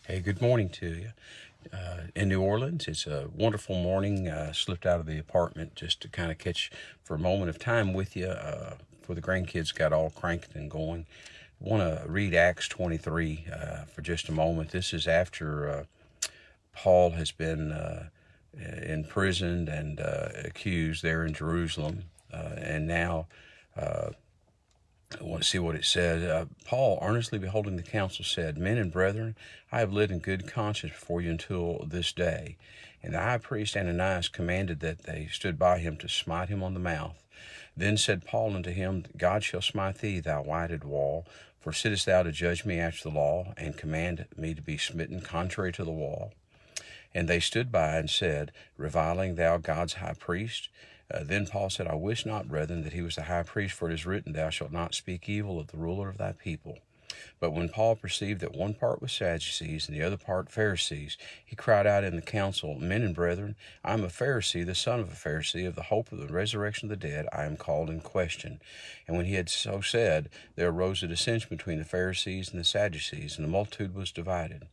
Hey, good morning to you. In New Orleans, it's a wonderful morning. Slipped out of the apartment just to kind of catch for a moment of time with you before the grandkids got all cranked and going. I want to read Acts 23 for just a moment. This is after Paul has been imprisoned and accused there in Jerusalem, and now I want to see what it says. Paul, earnestly beholding the council, said, Men and brethren, I have lived in good conscience before you until this day. And the high priest Ananias commanded that they stood by him to smite him on the mouth. Then said Paul unto him, God shall smite thee, thou whited wall, for sittest thou to judge me after the law, and command me to be smitten contrary to the law? And they stood by and said, Reviling thou God's high priest? Then Paul said, I wish not, brethren, that he was the high priest, for it is written, Thou shalt not speak evil of the ruler of thy people. But when Paul perceived that one part was Sadducees and the other part Pharisees, he cried out in the council, Men and brethren, I am a Pharisee, the son of a Pharisee, of the hope of the resurrection of the dead I am called in question. And when he had so said, there arose a dissension between the Pharisees and the Sadducees, and the multitude was divided.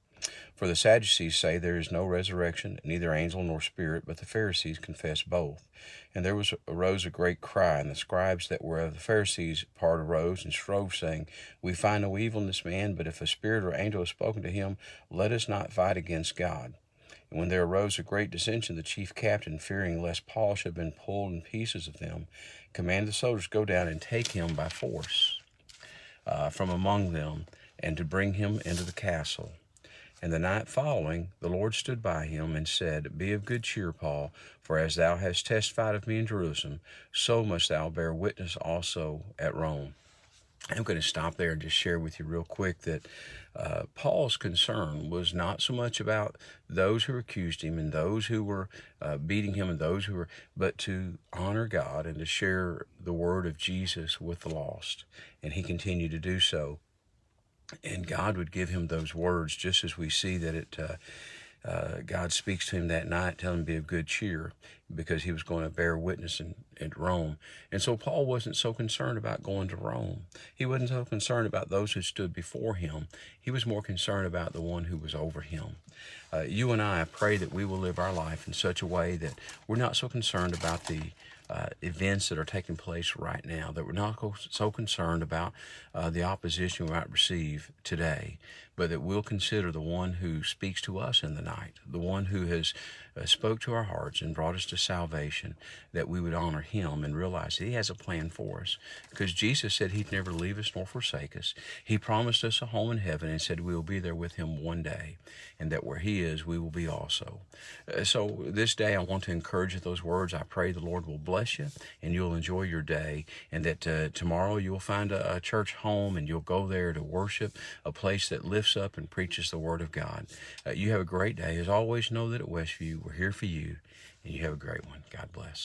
For the Sadducees say there is no resurrection, neither angel nor spirit, but the Pharisees confess both. And there arose a great cry, and the scribes that were of the Pharisees' part arose and strove, saying, We find no evil in this man, but if a spirit or angel has spoken to him, let us not fight against God. And when there arose a great dissension, the chief captain, fearing lest Paul should have been pulled in pieces of them, commanded the soldiers to go down and take him by force from among them, and to bring him into the castle. And the night following, the Lord stood by him and said, Be of good cheer, Paul, for as thou hast testified of me in Jerusalem, so must thou bear witness also at Rome. I'm going to stop there and just share with you real quick that Paul's concern was not so much about those who accused him and those who were beating him and those who were, but to honor God and to share the word of Jesus with the lost. And he continued to do so. And God would give him those words, just as we see that God speaks to him that night, telling him to be of good cheer, because he was going to bear witness in Rome. And so Paul wasn't so concerned about going to Rome. He wasn't so concerned about those who stood before him. He was more concerned about the one who was over him. You and I pray that we will live our life in such a way that we're not so concerned about the events that are taking place right now, that we're not so concerned about the opposition we might receive today, but that we'll consider the one who speaks to us in the night, the one who has spoke to our hearts and brought us to salvation, that we would honor him and realize that he has a plan for us, because Jesus said he'd never leave us nor forsake us. He promised us a home in heaven and said we will be there with him one day, and that where he is, we will be also. So this day, I want to encourage you with those words. I pray the Lord will bless you and you'll enjoy your day, and that tomorrow you'll find a church home and you'll go there to worship, a place that lifts up and preaches the word of God. You have a great day. As always, know that at Westview, we're here for you, and you have a great one. God bless.